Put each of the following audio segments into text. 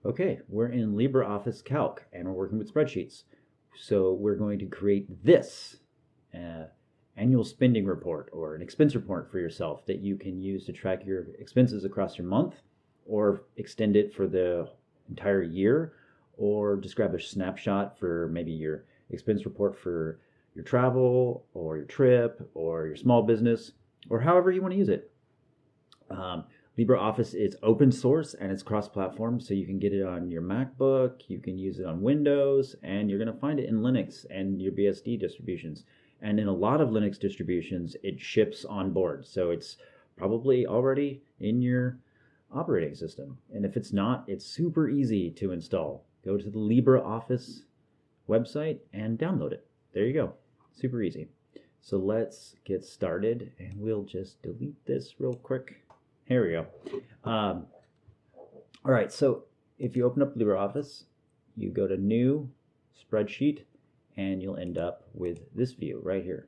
Okay, we're in LibreOffice Calc and we're working with spreadsheets. So we're going to create this annual spending report or an expense report for yourself that you can use to track your expenses across your month or extend it for the entire year, or just grab a snapshot for maybe your expense report for your travel or your trip or your small business or however you want to use it. LibreOffice is open source and it's cross-platform, so you can get it on your MacBook, you can use it on Windows, and you're going to find it in Linux and your BSD distributions. And in a lot of Linux distributions, it ships on board, so it's probably already in your operating system. And if it's not, it's super easy to install. Go to the LibreOffice website and download it. There you go. Super easy. So let's get started, and we'll just delete this real quick. Here we go. All right, so if you open up LibreOffice, you go to New, Spreadsheet, and you'll end up with this view right here.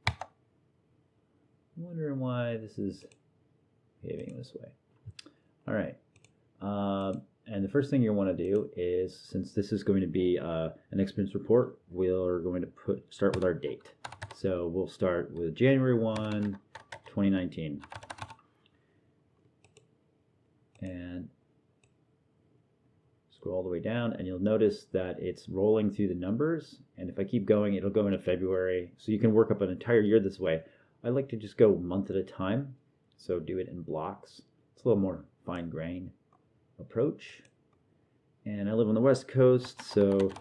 I'm wondering why this is behaving this way. All right, and the first thing you'll want to do is, since this is going to be an expense report, we're going to start with our date. So we'll start with January 1, 2019. And scroll all the way down, and you'll notice that it's rolling through the numbers. And if I keep going, it'll go into February. So you can work up an entire year this way. I like to just go month at a time, so do it in blocks. It's a little more fine-grained approach. And I live on the West Coast, so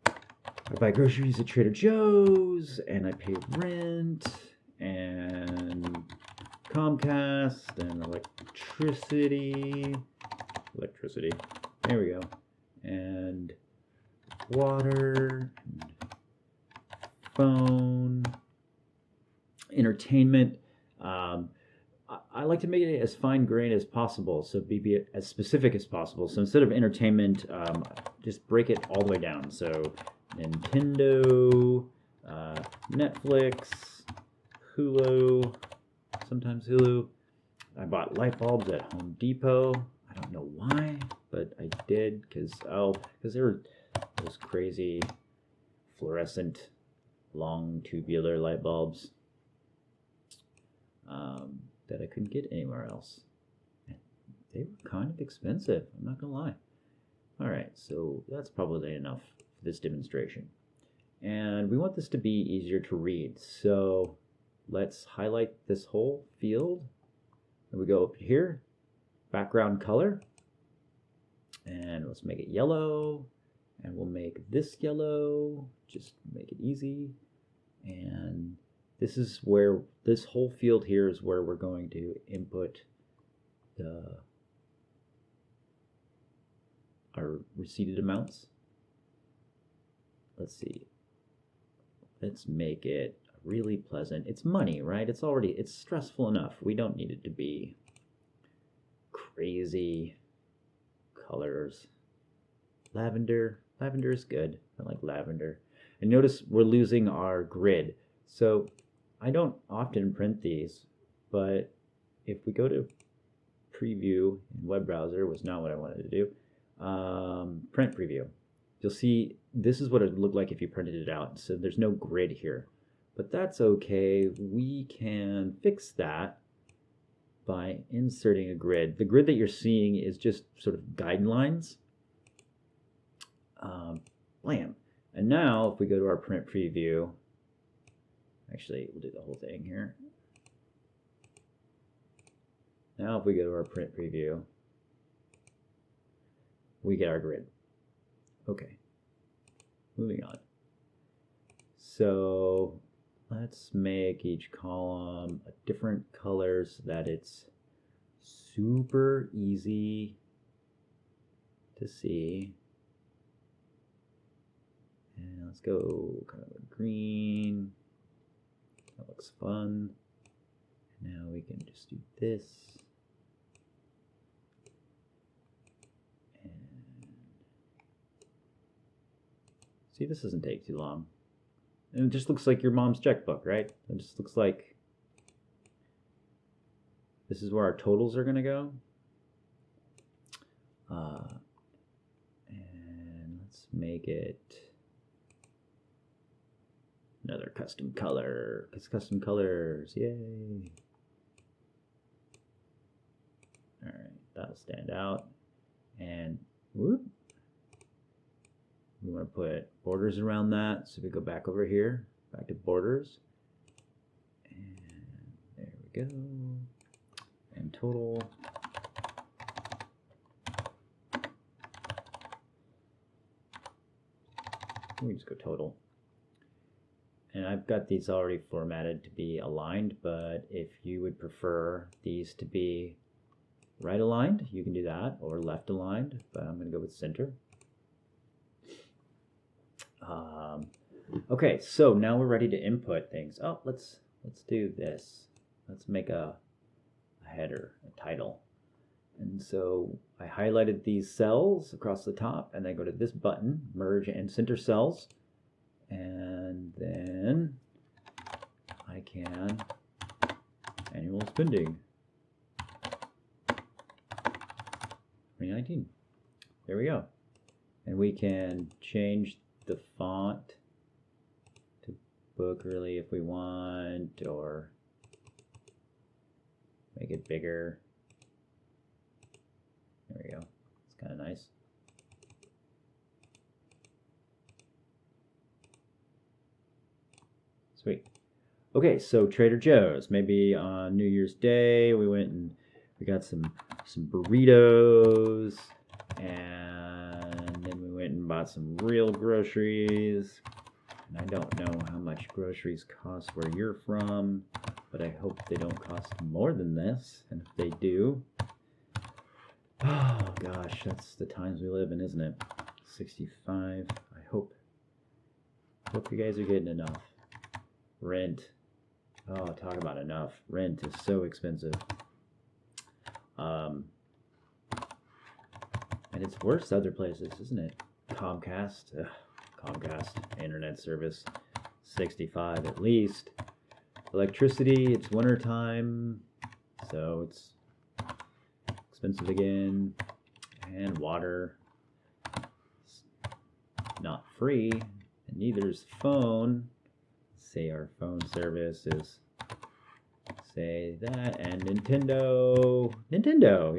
I buy groceries at Trader Joe's, and I pay rent, and Comcast, and electricity, there we go, and water, and phone, entertainment. I like to make it as fine-grained as possible, so be as specific as possible. So instead of entertainment, just break it all the way down. So Nintendo, Netflix, Hulu, sometimes Hulu. I bought light bulbs at Home Depot. I don't know why, but I did because they were those crazy fluorescent, long tubular light bulbs that I couldn't get anywhere else. And they were kind of expensive, I'm not gonna lie. All right, so that's probably enough for this demonstration. And we want this to be easier to read, so let's highlight this whole field. And we go up here, background color, and let's make it yellow, and we'll make this yellow, just make it easy. And this is where, this whole field here is where we're going to input our receipted amounts. Let's see, let's make it really pleasant. It's money, right? It's stressful enough. We don't need it to be crazy colors. Lavender is good. I like lavender. And notice we're losing our grid. So I don't often print these, but if we go to preview in web browser, was not what I wanted to do, print preview, you'll see this is what it would look like if you printed it out. So there's no grid here. But that's okay. We can fix that by inserting a grid. The grid that you're seeing is just sort of guidelines. Blam. And now if we go to our print preview, actually we'll do the whole thing here. Now if we go to our print preview, we get our grid. Okay, moving on. So let's make each column a different color so that it's super easy to see. And let's go kind of a green. That looks fun. Now we can just do this. And see, this doesn't take too long. And it just looks like your mom's checkbook, right? It just looks like this is where our totals are going to go. And let's make it another custom color. It's custom colors, yay! All right, that'll stand out. And whoop, we want to put borders around that. So we go back over here, back to borders, and there we go. And total. We just go total. And I've got these already formatted to be aligned, but if you would prefer these to be right aligned, you can do that, or left aligned, but I'm going to go with center. Okay, so now we're ready to input things. Oh, let's do this. Let's make a header, a title. And so I highlighted these cells across the top, and then go to this button, merge and center cells, and then I can annual spending 2019. There we go. And we can change the font to book really if we want, or make it bigger. There we go. It's kind of nice. Sweet. Okay, so Trader Joe's. Maybe on New Year's Day we went and we got some burritos, and then we went and bought some real groceries. And I don't know how much groceries cost where you're from, but I hope they don't cost more than this. And if they do, oh gosh, that's the times we live in, isn't it? 65. I hope you guys are getting enough. Rent. Oh, talk about enough. Rent is so expensive. And it's worse other places, isn't it? Comcast. Ugh, Comcast internet service, 65 at least. Electricity, it's winter time, so it's expensive again. And water, it's not free, and neither is phone. Say our phone service is, say that, and Nintendo,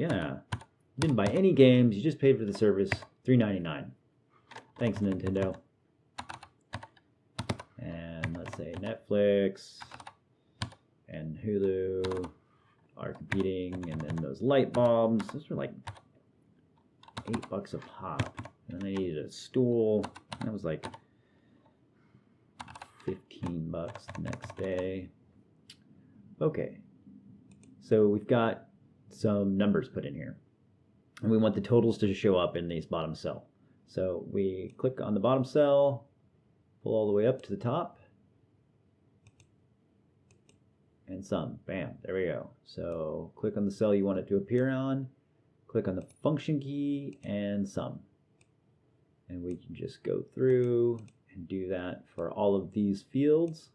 yeah. Didn't buy any games, you just paid for the service, $3.99. Thanks, Nintendo. And let's say Netflix and Hulu are competing, and then those light bulbs, those are like $8 a pop. And then I needed a stool, that was like $15 the next day. Okay, so we've got some numbers put in here, and we want the totals to show up in these bottom cell. So we click on the bottom cell, pull all the way up to the top, and sum. Bam, there we go. So click on the cell you want it to appear on, click on the function key, and sum. And we can just go through and do that for all of these fields.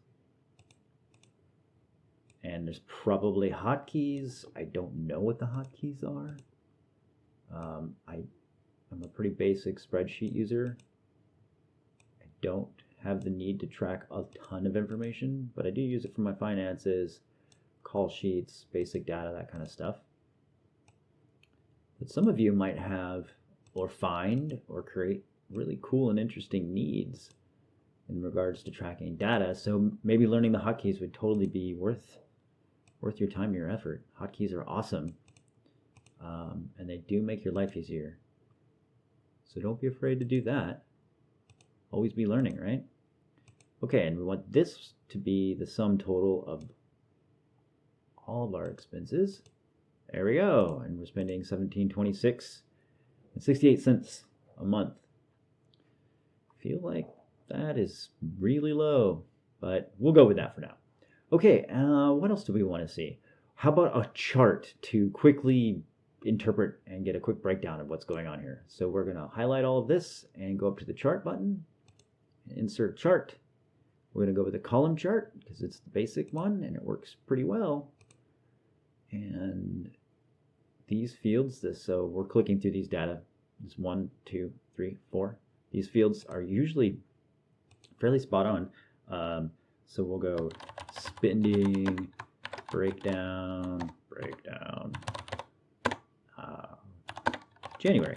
And there's probably hotkeys. I don't know what the hotkeys are. I'm a pretty basic spreadsheet user. I don't have the need to track a ton of information, but I do use it for my finances, call sheets, basic data, that kind of stuff. But some of you might have or find or create really cool and interesting needs in regards to tracking data. So maybe learning the hotkeys would totally be worth your time, your effort. Hotkeys are awesome, and they do make your life easier. So don't be afraid to do that. Always be learning, right? Okay, and we want this to be the sum total of all of our expenses. There we go, and we're spending $17.26 and 68 cents a month. Feel like that is really low, but we'll go with that for now. Okay, what else do we want to see? How about a chart to quickly interpret and get a quick breakdown of what's going on here? So we're going to highlight all of this and go up to the chart button, insert chart. We're going to go with the column chart because it's the basic one and it works pretty well. And these fields, so we're clicking through these data. It's 1, 2, 3, 4. These fields are usually fairly spot on. So we'll go spending, breakdown, January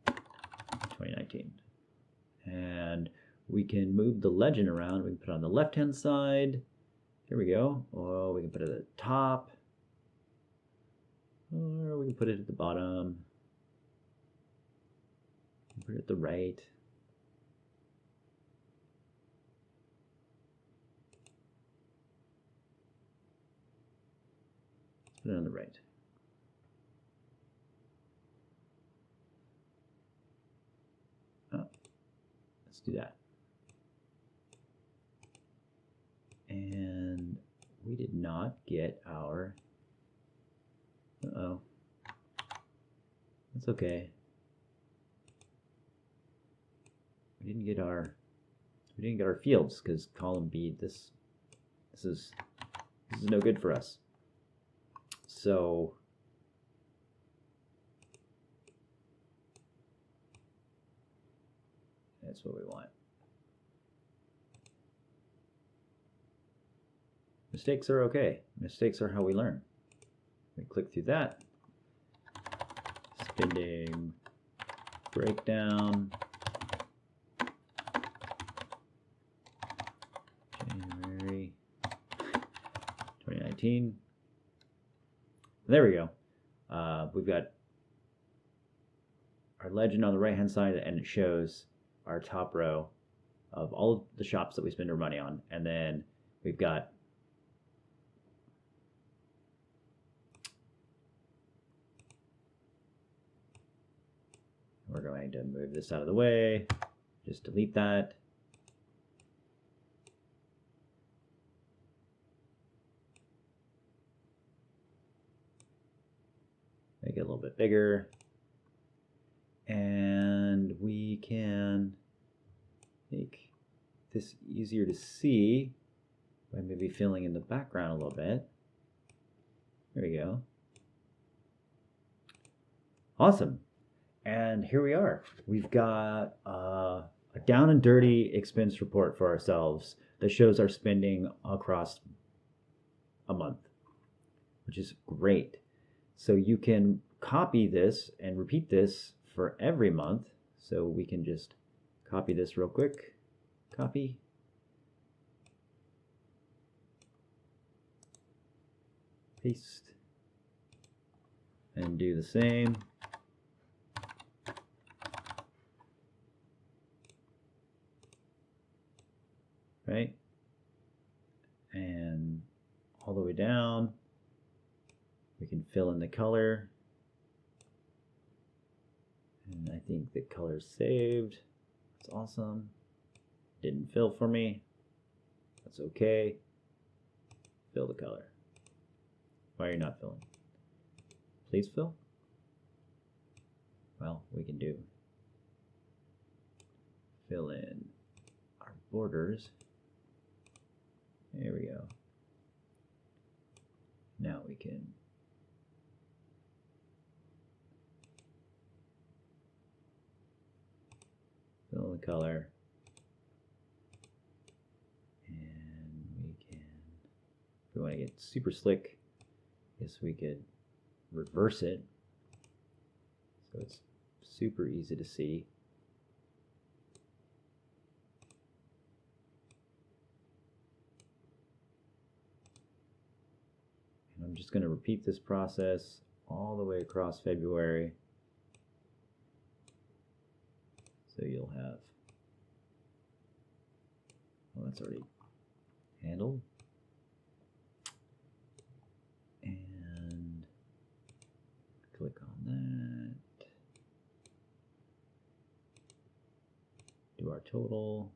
2019. And we can move the legend around. We can put it on the left-hand side. Here we go. Oh, we can put it at the top. Or we can put it at the bottom. Put it at the right. Let's put it on the right. Oh, let's do that. And we did not get our, uh-oh, that's okay. We didn't get our fields because column B, this is no good for us. So that's what we want. Mistakes are okay. Mistakes are how we learn. We click through that. Spending, breakdown, January 2019. There we go. We've got our legend on the right hand side, and it shows our top row of all of the shops that we spend our money on. And then we've got we're going to move this out of the way. Just delete that. Make it a little bit bigger. And we can make this easier to see by maybe filling in the background a little bit. There we go. Awesome. And here we are. We've got a down and dirty expense report for ourselves that shows our spending across a month, which is great. So you can copy this and repeat this for every month. So we can just copy this real quick. Copy. Paste. And do the same. Right? And all the way down, we can fill in the color. And I think the color's saved. That's awesome. Didn't fill for me. That's okay. Fill the color. Why are you not filling? Please fill. Well, we can do fill in our borders. There we go. Now we can fill the color, and we can, if we want to get super slick, I guess we could reverse it so it's super easy to see. I'm just going to repeat this process all the way across February. So you'll have, well, that's already handled. And click on that. Do our total.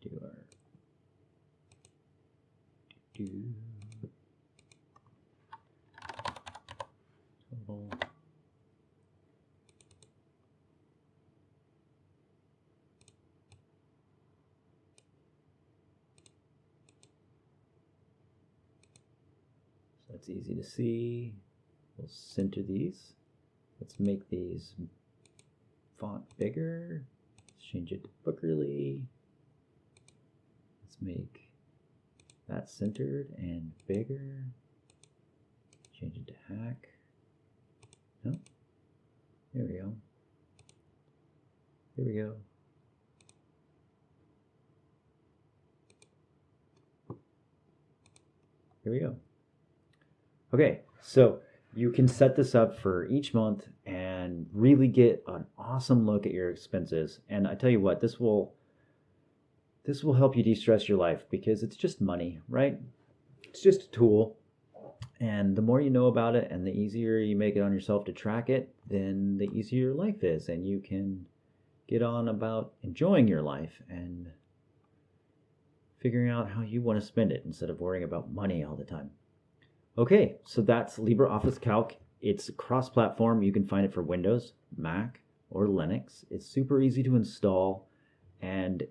Do our total. That's easy to see. We'll center these. Let's make these font bigger. Let's change it to Bookerly. Let's make that centered and bigger. Change it to Hack. No. There we go. There we go. Here we go. Okay, so you can set this up for each month and really get an awesome look at your expenses. And I tell you what, this will help you de-stress your life because it's just money, right? It's just a tool. And the more you know about it and the easier you make it on yourself to track it, then the easier your life is, and you can get on about enjoying your life and figuring out how you want to spend it instead of worrying about money all the time. Okay, so that's LibreOffice Calc. It's cross-platform. You can find it for Windows, Mac, or Linux. It's super easy to install, and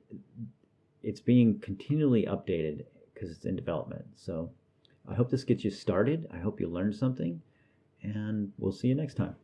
it's being continually updated because it's in development. So I hope this gets you started. I hope you learned something, and we'll see you next time.